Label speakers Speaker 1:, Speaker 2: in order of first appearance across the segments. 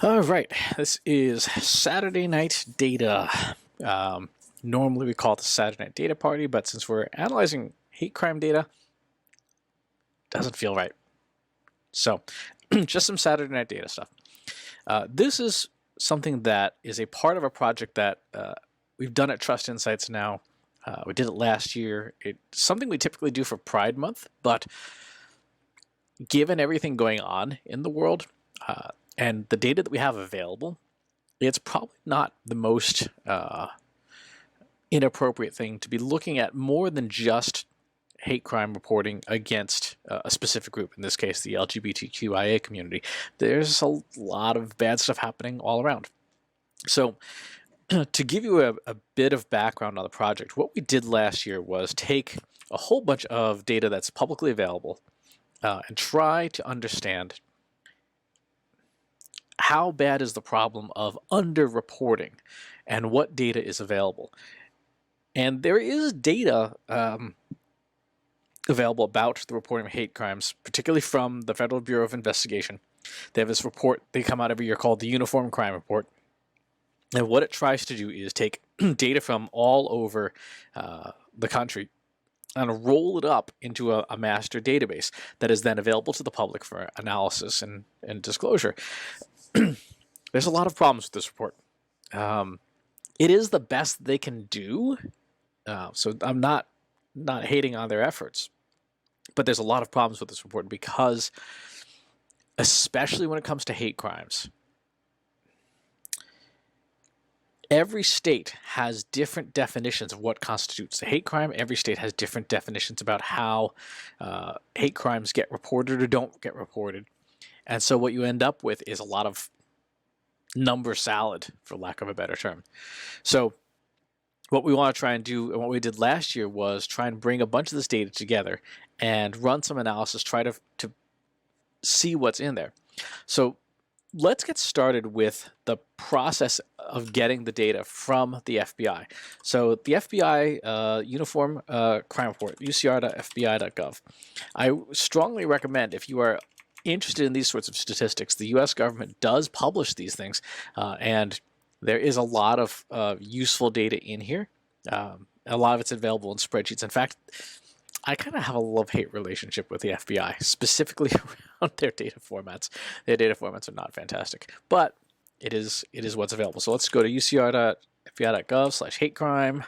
Speaker 1: All right, this is Saturday Night Data. Um, Normally we call it the Saturday Night Data Party, but since we're analyzing hate crime data, it doesn't feel right. So, just some Saturday Night Data stuff. This is something that is a part of a project that we've done at Trust Insights now. We did it last year. It's something we typically do for Pride Month, but given everything going on in the world, and the data that we have available, it's probably not the most inappropriate thing to be looking at more than just hate crime reporting against a specific group, in this case, the LGBTQIA community. There's a lot of bad stuff happening all around. So, to give you a bit of background on the project, what we did last year was take a whole bunch of data that's publicly available and try to understand how bad is the problem of underreporting and what data is available. And there is data available about the reporting of hate crimes, particularly from the Federal Bureau of Investigation. They have this report, they come out every year, called the Uniform Crime Report. And what it tries to do is take data from all over the country and roll it up into a master database that is then available to the public for analysis and disclosure. There's a lot of problems with this report. It is the best they can do, so I'm not hating on their efforts, but there's a lot of problems with this report because, especially when it comes to hate crimes, every state has different definitions of what constitutes a hate crime. Every state has different definitions about how hate crimes get reported or don't get reported. And so what you end up with is a lot of number salad, for lack of a better term. So what we want to try and do, and what we did last year, was try and bring a bunch of this data together and run some analysis, try to see what's in there. So let's get started with the process of getting the data from the FBI. So the FBI Uniform Crime Report, ucr.fbi.gov. I strongly recommend, if you are interested in these sorts of statistics, the U.S. government does publish these things, and there is a lot of useful data in here. A lot of it's available in spreadsheets. In fact, I kind of have a love-hate relationship with the FBI, specifically around their data formats. Their data formats are not fantastic, but it is what's available. So let's go to ucr.fbi.gov/hatecrime.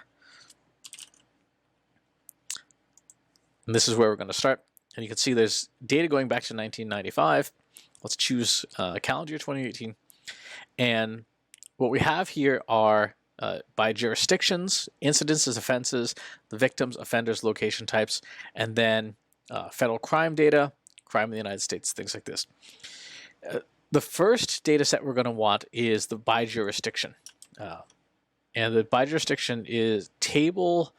Speaker 1: And this is where we're going to start. And you can see there's data going back to 1995. Let's choose calendar year 2018. And what we have here are by jurisdictions, incidences, offenses, the victims, offenders, location types, and then federal crime data, crime in the United States, things like this. The first data set we're going to want is the by jurisdiction. And the by jurisdiction is table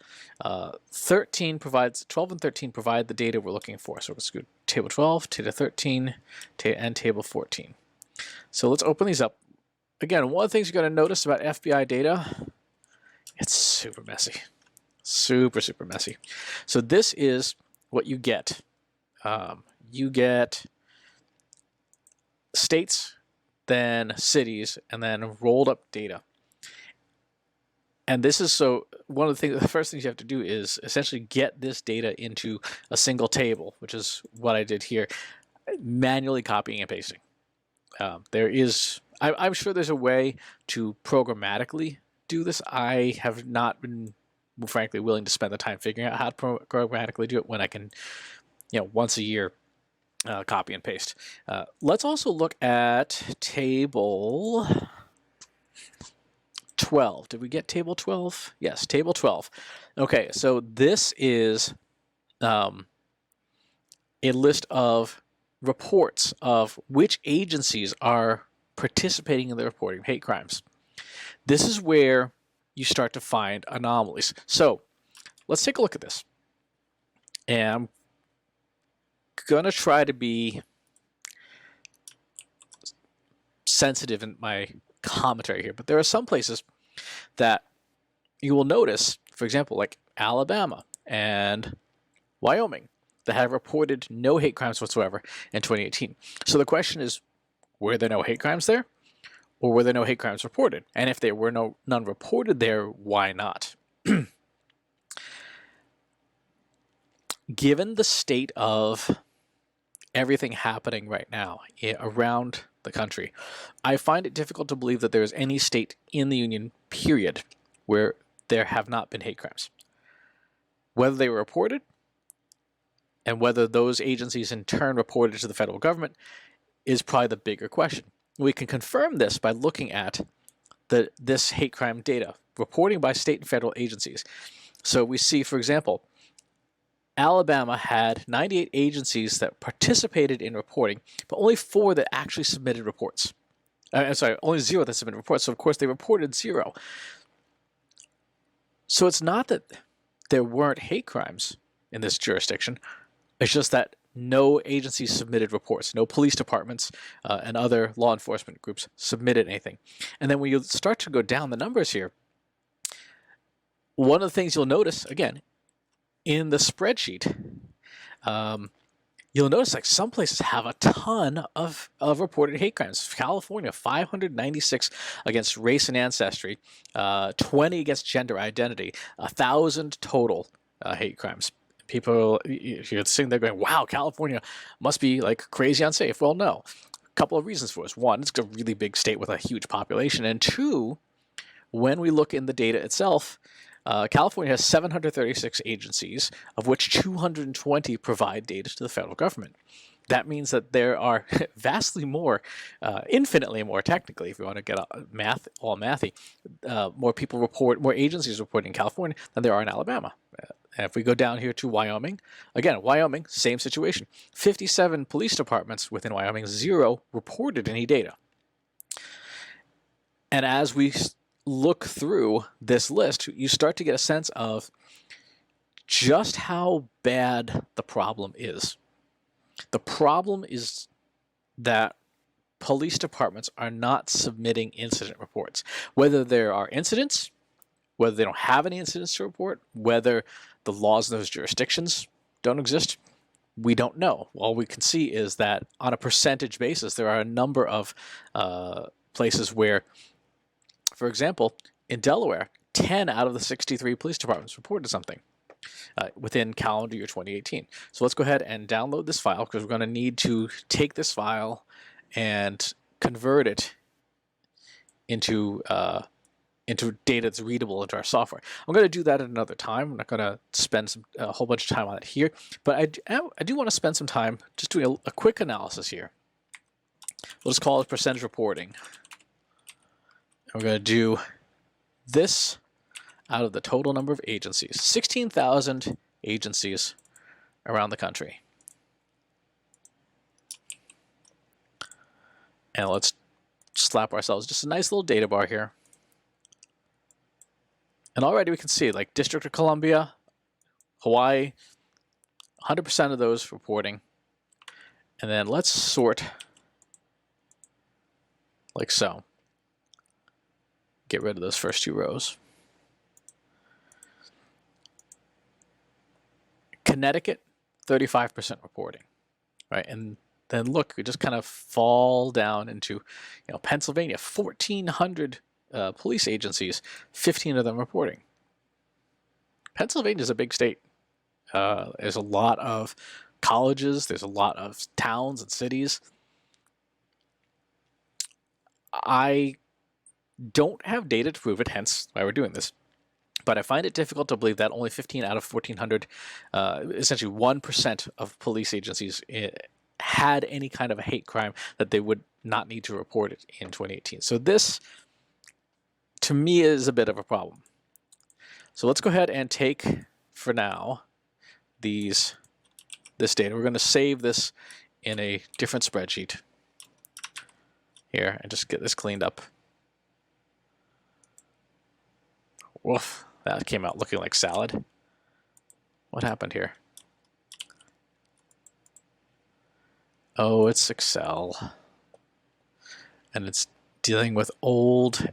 Speaker 1: 13 provides, 12 and 13 provide the data we're looking for. So let's go to table 12, table 13, and table 14. So let's open these up. Again, one of the things you're going to notice about FBI data, it's super messy. Super, super messy. So this is what you get. You get states, then cities, and then rolled up data. And this is so one of the things, the first things you have to do is essentially get this data into a single table, which is what I did here, manually copying and pasting. I'm sure there's a way to programmatically do this. I have not been, frankly, willing to spend the time figuring out how to programmatically do it when I can, once a year, copy and paste. Let's also look at table 12. Did we get table 12? Yes, table 12. Okay, so this is a list of reports of which agencies are participating in the reporting of hate crimes. This is where you start to find anomalies. So let's take a look at this. And I'm going to try to be sensitive in my commentary here, but there are some places that you will notice, for example, like Alabama and Wyoming, that have reported no hate crimes whatsoever in 2018. So the question is, were there no hate crimes there? Or were there no hate crimes reported? And if there were none reported there, why not? Given the state of everything happening right now around the country, I find it difficult to believe that there is any state in the Union, period, where there have not been hate crimes. Whether they were reported and whether those agencies in turn reported to the federal government is probably the bigger question. We can confirm this by looking at this hate crime data, reporting by state and federal agencies. So we see, for example, Alabama had 98 agencies that participated in reporting, but only 4 that actually submitted reports. I'm sorry, only 0 that submitted reports. So, of course, they reported 0. So it's not that there weren't hate crimes in this jurisdiction. It's just that no agencies submitted reports. No police departments and other law enforcement groups submitted anything. And then when you start to go down the numbers here, one of the things you'll notice, again, in the spreadsheet, you'll notice like some places have a ton of reported hate crimes. California, 596 against race and ancestry, 20 against gender identity, 1,000 total hate crimes. People, you're sitting there going, wow, California must be like crazy unsafe. Well, no. A couple of reasons for this. One, it's a really big state with a huge population. And two, when we look in the data itself, California has 736 agencies, of which 220 provide data to the federal government. That means that there are vastly more, infinitely more technically, if you want to get all mathy, more agencies report in California than there are in Alabama. And if we go down here to Wyoming, again, Wyoming, same situation. 57 police departments within Wyoming, 0 reported any data. And as we look through this list, you start to get a sense of just how bad the problem is. The problem is that police departments are not submitting incident reports. Whether there are incidents, whether they don't have any incidents to report, whether the laws in those jurisdictions don't exist, we don't know. All we can see is that on a percentage basis, there are a number of places where, for example, in Delaware, 10 out of the 63 police departments reported something within calendar year 2018. So let's go ahead and download this file because we're going to need to take this file and convert it into data that's readable into our software. I'm going to do that at another time. I'm not going to spend a whole bunch of time on it here, but I do want to spend some time just doing a quick analysis here. We'll just call it percentage reporting. And we're going to do this out of the total number of agencies. 16,000 agencies around the country. And let's slap ourselves just a nice little data bar here. And already we can see, like District of Columbia, Hawaii, 100% of those reporting. And then let's sort like so. Get rid of those first 2 rows. Connecticut, 35% reporting, right? And then look, we just kind of fall down into, Pennsylvania, 1,400 police agencies, 15 of them reporting. Pennsylvania is a big state. There's a lot of colleges. There's a lot of towns and cities. I don't have data to prove it, hence why we're doing this. But I find it difficult to believe that only 15 out of 1,400, essentially 1% of police agencies had any kind of a hate crime that they would not need to report it in 2018. So this, to me, is a bit of a problem. So let's go ahead and take, for now, this data. We're going to save this in a different spreadsheet here and just get this cleaned up. Woof, that came out looking like salad. What happened here? Oh, it's Excel. And it's dealing with old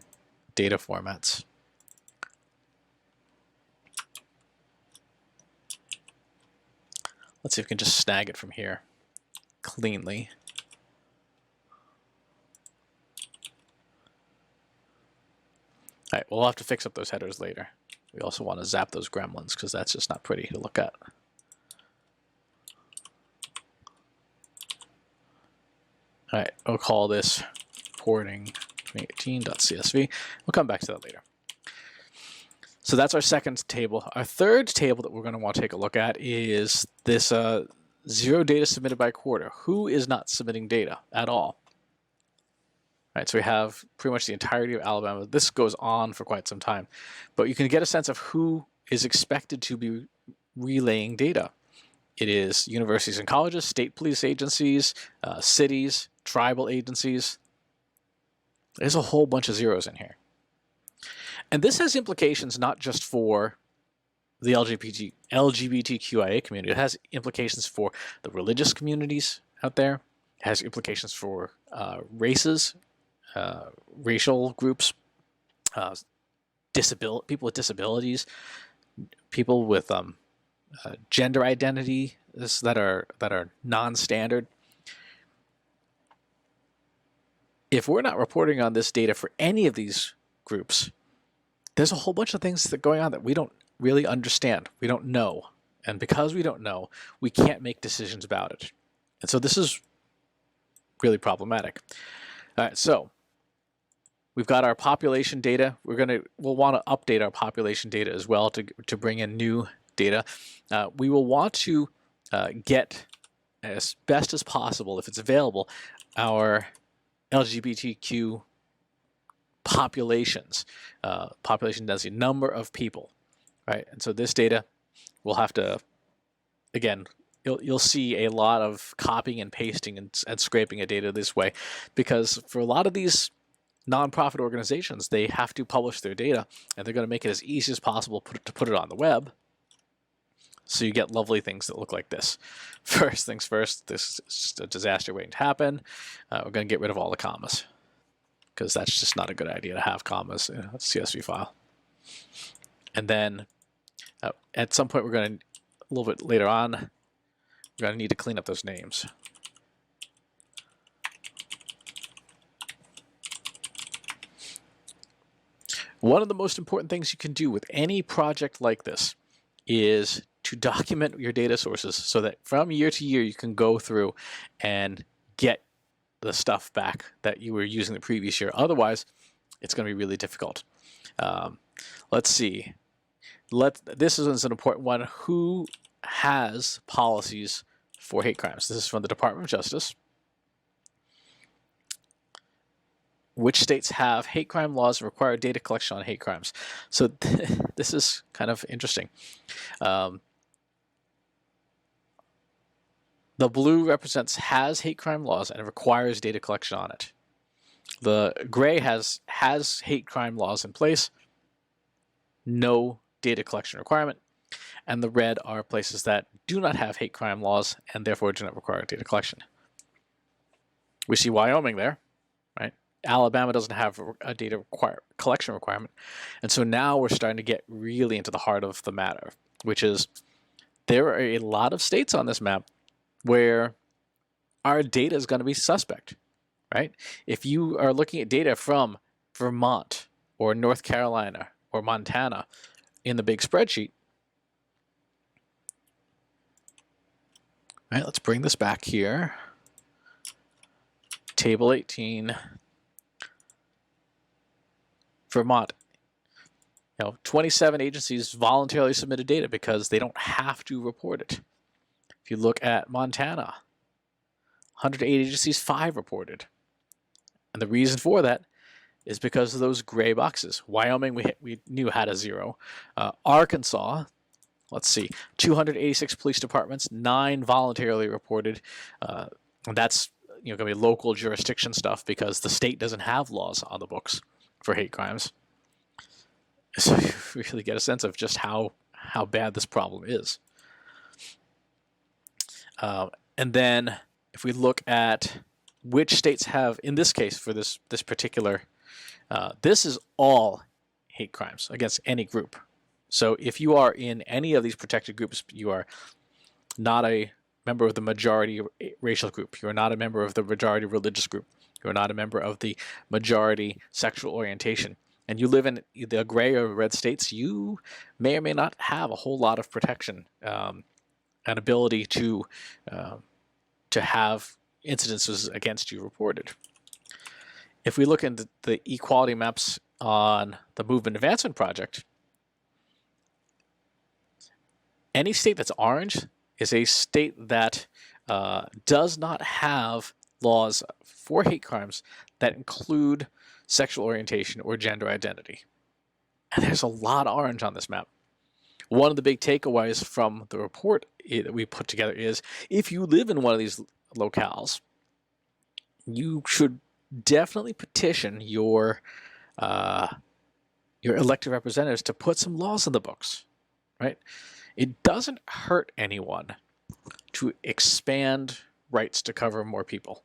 Speaker 1: data formats. Let's see if we can just snag it from here cleanly. we'll have to fix up those headers later. We also want to zap those gremlins because that's just not pretty to look at. All right, we'll call this reporting 2018.csv. We'll come back to that later. So that's our second table. Our third table that we're going to want to take a look at is this zero data submitted by quarter. Who is not submitting data at all? Right, so we have pretty much the entirety of Alabama. This goes on for quite some time, but you can get a sense of who is expected to be relaying data. It is universities and colleges, state police agencies, cities, tribal agencies. There's a whole bunch of zeros in here. And this has implications not just for the LGBTQIA community. It has implications for the religious communities out there. It has implications for races, racial groups, people with disabilities, people with gender identity that are non-standard. If we're not reporting on this data for any of these groups, there's a whole bunch of things that are going on that we don't really understand. We don't know. And because we don't know, we can't make decisions about it. And so this is really problematic. All right, so we've got our population data. We'll want to update our population data as well to bring in new data. We will want to get, as best as possible, if it's available, our LGBTQ populations, population density, number of people, right? And so this data, we'll have to, again, you'll see a lot of copying and pasting and scraping of data this way, because for a lot of these nonprofit organizations, they have to publish their data, and they're going to make it as easy as possible to put it on the web. So you get lovely things that look like this. First things first, this is a disaster waiting to happen. We're going to get rid of all the commas, because that's just not a good idea to have commas in a CSV file. And then at some point, a little bit later on, we're going to need to clean up those names. One of the most important things you can do with any project like this is to document your data sources so that from year to year you can go through and get the stuff back that you were using the previous year. Otherwise, it's going to be really difficult. Let's see. This is an important one. Who has policies for hate crimes? This is from the Department of Justice. Which states have hate crime laws and require data collection on hate crimes? So this is kind of interesting. The blue represents has hate crime laws and requires data collection on it. The gray has hate crime laws in place, no data collection requirement. And the red are places that do not have hate crime laws and therefore do not require data collection. We see Wyoming there, right? Alabama doesn't have a data collection requirement. And so now we're starting to get really into the heart of the matter, which is there are a lot of states on this map where our data is going to be suspect, right? If you are looking at data from Vermont or North Carolina or Montana in the big spreadsheet, right, let's bring this back here. Table 18, Vermont. 27 agencies voluntarily submitted data because they don't have to report it. If you look at Montana, 108 agencies, 5 reported. And the reason for that is because of those gray boxes. Wyoming, we knew had a 0. Arkansas, let's see, 286 police departments, 9 voluntarily reported. And that's going to be local jurisdiction stuff because the state doesn't have laws on the books for hate crimes. So you really get a sense of just how bad this problem is. And then if we look at which states have, in this case for this particular, this is all hate crimes against any group. So if you are in any of these protected groups, you are not a member of the majority racial group. You are not a member of the majority religious group. You are not a member of the majority sexual orientation. and you live in the gray or red states, you may or may not have a whole lot of protection and ability to have incidences against you reported. If we look into the equality maps on the Movement Advancement Project, any state that's orange is a state that does not have laws for hate crimes that include sexual orientation or gender identity. And there's a lot of orange on this map. One of the big takeaways from the report that we put together is if you live in one of these locales, you should definitely petition your elected representatives to put some laws in the books, right? It doesn't hurt anyone to expand rights to cover more people.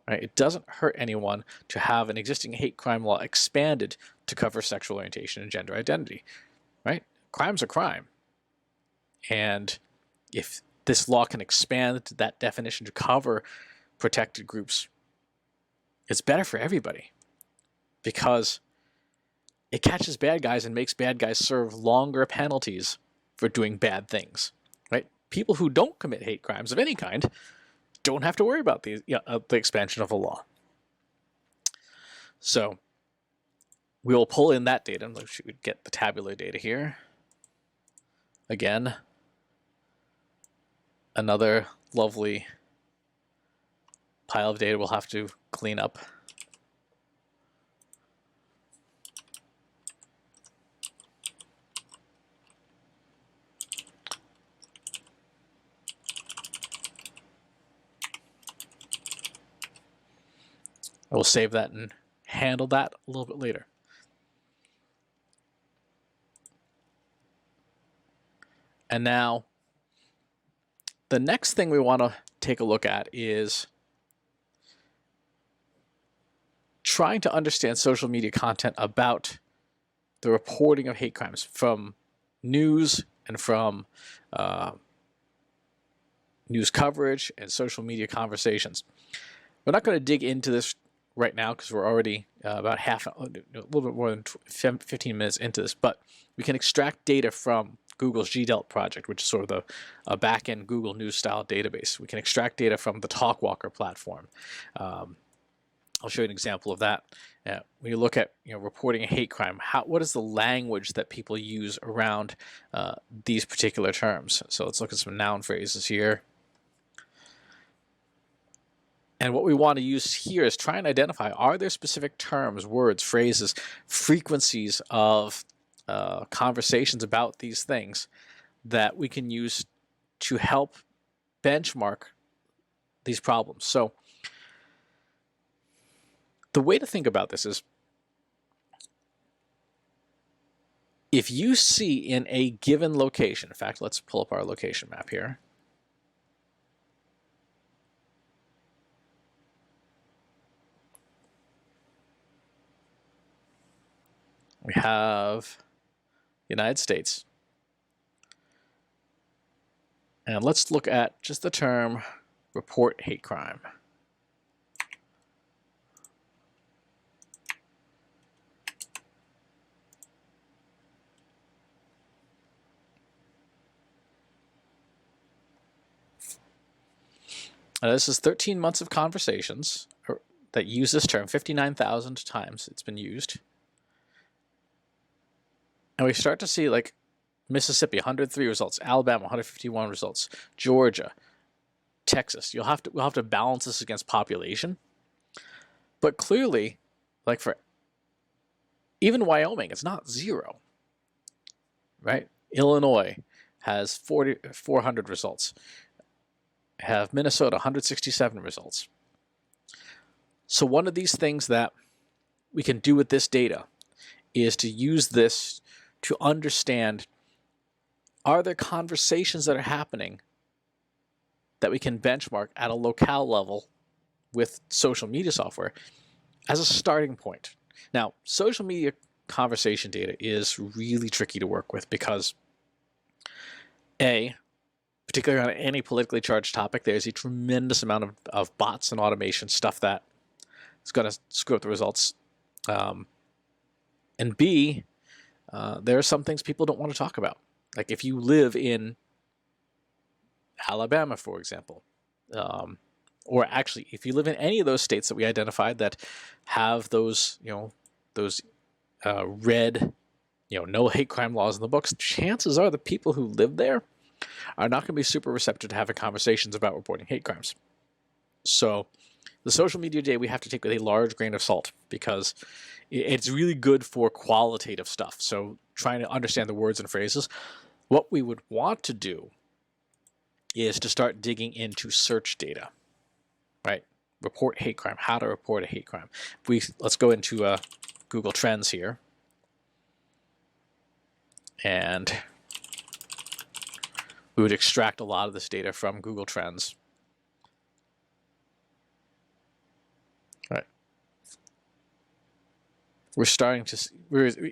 Speaker 1: Right? It doesn't hurt anyone to have an existing hate crime law expanded to cover sexual orientation and gender identity. Right? Crime's a crime. And if this law can expand that definition to cover protected groups, it's better for everybody because it catches bad guys and makes bad guys serve longer penalties for doing bad things. Right? People who don't commit hate crimes of any kind don't have to worry about the expansion of a law. So we will pull in that data. Let's get the tabular data here. Again, another lovely pile of data we'll have to clean up. I will save that and handle that a little bit later. And now, the next thing we want to take a look at is trying to understand social media content about the reporting of hate crimes from news and from news coverage and social media conversations. We're not going to dig into this right now because we're already about a little bit more than 15 minutes into this, but we can extract data from Google's GDELT project, which is sort of a back-end Google News style database. We can extract data from the Talkwalker platform. I'll show you an example of that. When you look at reporting a hate crime, what is the language that people use around these particular terms? So let's look at some noun phrases here. And what we want to use here is try and identify, are there specific terms, words, phrases, frequencies of conversations about these things that we can use to help benchmark these problems. So the way to think about this is, if you see in a given location, in fact, let's pull up our location map here. We have the United States. And let's look at just the term report hate crime. Now, this is 13 months of conversations that use this term. 59,000 times it's been used. And we start to see, like, Mississippi, 103 results, Alabama, 151 results, Georgia, Texas. We'll have to balance this against population. But clearly, like for even Wyoming, it's not zero, right? Illinois has 400 results. Have Minnesota, 167 results. So one of these things that we can do with this data is to use this to understand, are there conversations that are happening that we can benchmark at a locale level with social media software as a starting point. Now, social media conversation data is really tricky to work with because, particularly on any politically charged topic, there's a tremendous amount of bots and automation stuff that is going to screw up the results. And B, there are some things people don't want to talk about. Like if you live in Alabama, for example, or actually if you live in any of those states that we identified that have those, those red, no hate crime laws in the books, chances are the people who live there are not going to be super receptive to having conversations about reporting hate crimes. So the social media data we have to take with a large grain of salt, because it's really good for qualitative stuff. So trying to understand the words and phrases. What we would want to do is to start digging into search data, right? Report hate crime, how to report a hate crime. Let's go into Google Trends here. And we would extract a lot of this data from Google Trends. Right. We're starting to,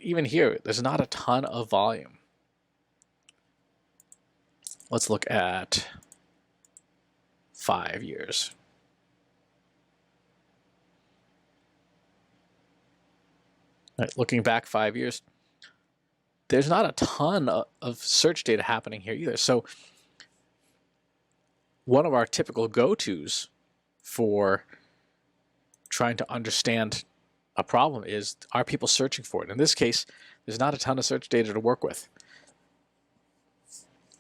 Speaker 1: even here, there's not a ton of volume. Let's look at 5 years. Right, looking back 5 years, there's not a ton of search data happening here either. So one of our typical go-tos for trying to understand a problem is, are people searching for it? In this case, there's not a ton of search data to work with.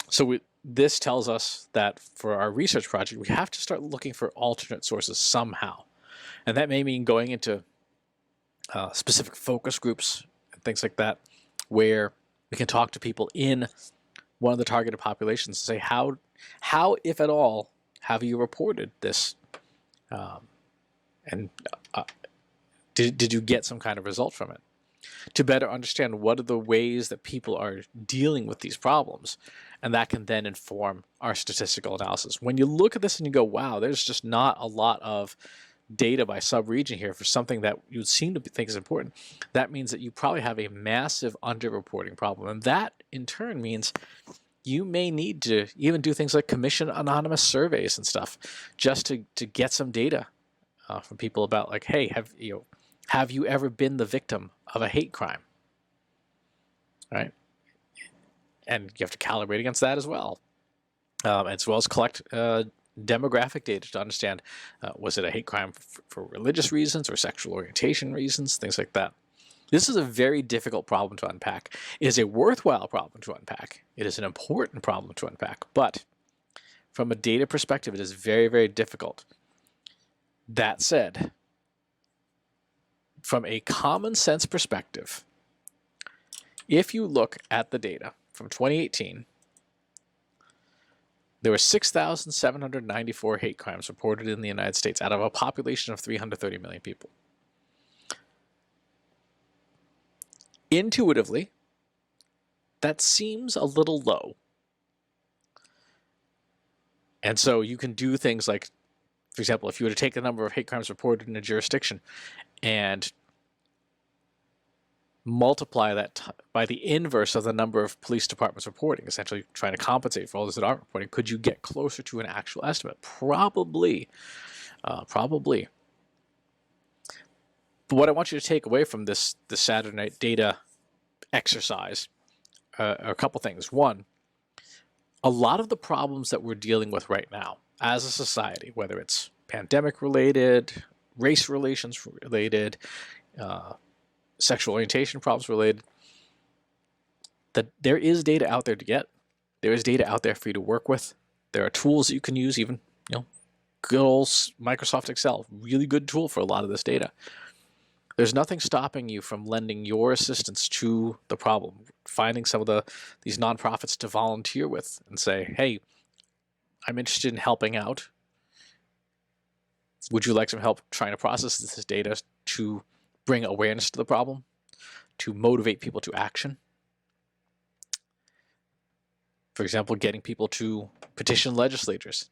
Speaker 1: So this tells us that for our research project, we have to start looking for alternate sources somehow. And that may mean going into specific focus groups and things like that, where we can talk to people in one of the targeted populations and say, how, if at all, have you reported this? Did you get some kind of result from it? To better understand what are the ways that people are dealing with these problems, and that can then inform our statistical analysis. When you look at this and you go, wow, there's just not a lot of data by sub-region here for something that you seem to think is important, that means that you probably have a massive underreporting problem. And that, in turn, means you may need to even do things like commission anonymous surveys and stuff just to get some data from people about, like, hey, have you ever been the victim of a hate crime? Right? And you have to calibrate against that as well. As well as collect demographic data to understand, was it a hate crime for religious reasons or sexual orientation reasons, things like that. This is a very difficult problem to unpack. It is a worthwhile problem to unpack. It is an important problem to unpack. But from a data perspective, it is very, very difficult. That said, from a common sense perspective, if you look at the data from 2018, there were 6,794 hate crimes reported in the United States out of a population of 330 million people. Intuitively, that seems a little low. And so you can do things like, for example, if you were to take the number of hate crimes reported in a jurisdiction and multiply that by the inverse of the number of police departments reporting, essentially trying to compensate for all those that aren't reporting, could you get closer to an actual estimate? Probably. Probably. But what I want you to take away from this Saturday night data exercise are a couple things. One, a lot of the problems that we're dealing with right now as a society, whether it's pandemic related, race relations related, sexual orientation problems related, that there is data out there to get. There is data out there for you to work with. There are tools that you can use, even, good old Microsoft Excel, really good tool for a lot of this data. There's nothing stopping you from lending your assistance to the problem, finding some of these nonprofits to volunteer with and say, hey, I'm interested in helping out. Would you like some help trying to process this data to bring awareness to the problem, to motivate people to action? For example, getting people to petition legislatures.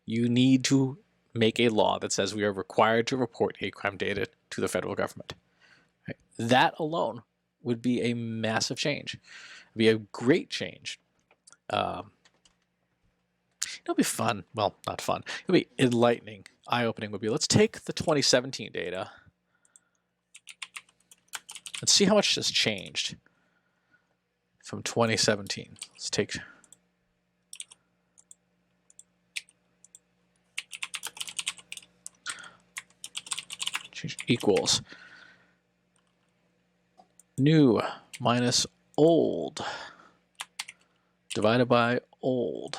Speaker 1: You need to make a law that says we are required to report hate crime data to the federal government. Right? That alone would be a massive change. It would be a great change. It'll be fun. Well, not fun. It'll be enlightening, eye-opening. Would be, let's take the 2017 data Let's see how much has changed from 2017. Let's take equals new minus old divided by old.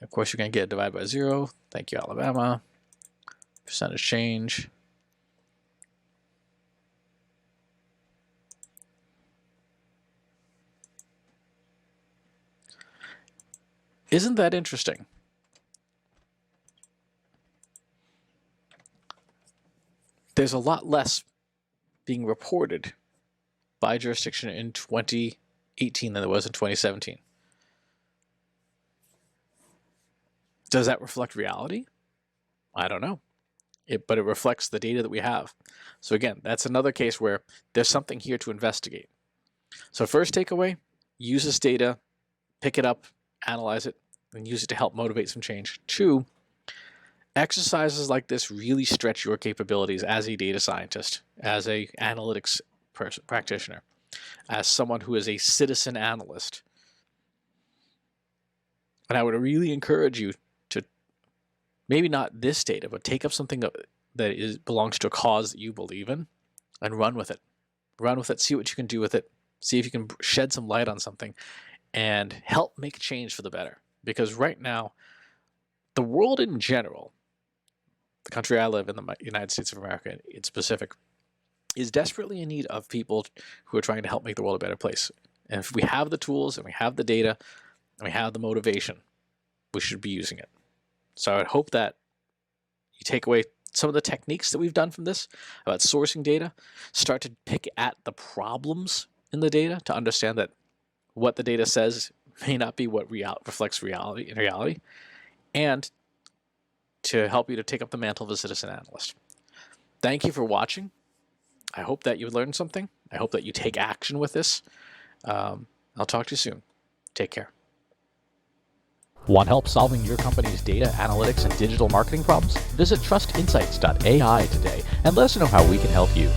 Speaker 1: Of course, you're going to get divided by 0. Thank you, Alabama. Percentage change. Isn't that interesting? There's a lot less being reported by jurisdiction in 2018 than there was in 2017. Does that reflect reality? I don't know. But it reflects the data that we have. So again, that's another case where there's something here to investigate. So first takeaway, use this data, pick it up, analyze it, and use it to help motivate some change. 2, exercises like this really stretch your capabilities as a data scientist, as a analytics practitioner, as someone who is a citizen analyst. And I would really encourage you to maybe not this data, but take up something that belongs to a cause that you believe in and run with it. Run with it, see what you can do with it, see if you can shed some light on something and help make change for the better. Because right now, the world in general, the country I live in, the United States of America in specific, is desperately in need of people who are trying to help make the world a better place. And if we have the tools and we have the data and we have the motivation, we should be using it. So I would hope that you take away some of the techniques that we've done from this about sourcing data, start to pick at the problems in the data to understand that what the data says may not be what reflects reality in reality, and to help you to take up the mantle of a citizen analyst. Thank you for watching. I hope that you learned something. I hope that you take action with this. I'll talk to you soon. Take care. Want help solving your company's data, analytics, and digital marketing problems? Visit trustinsights.ai today and let us know how we can help you.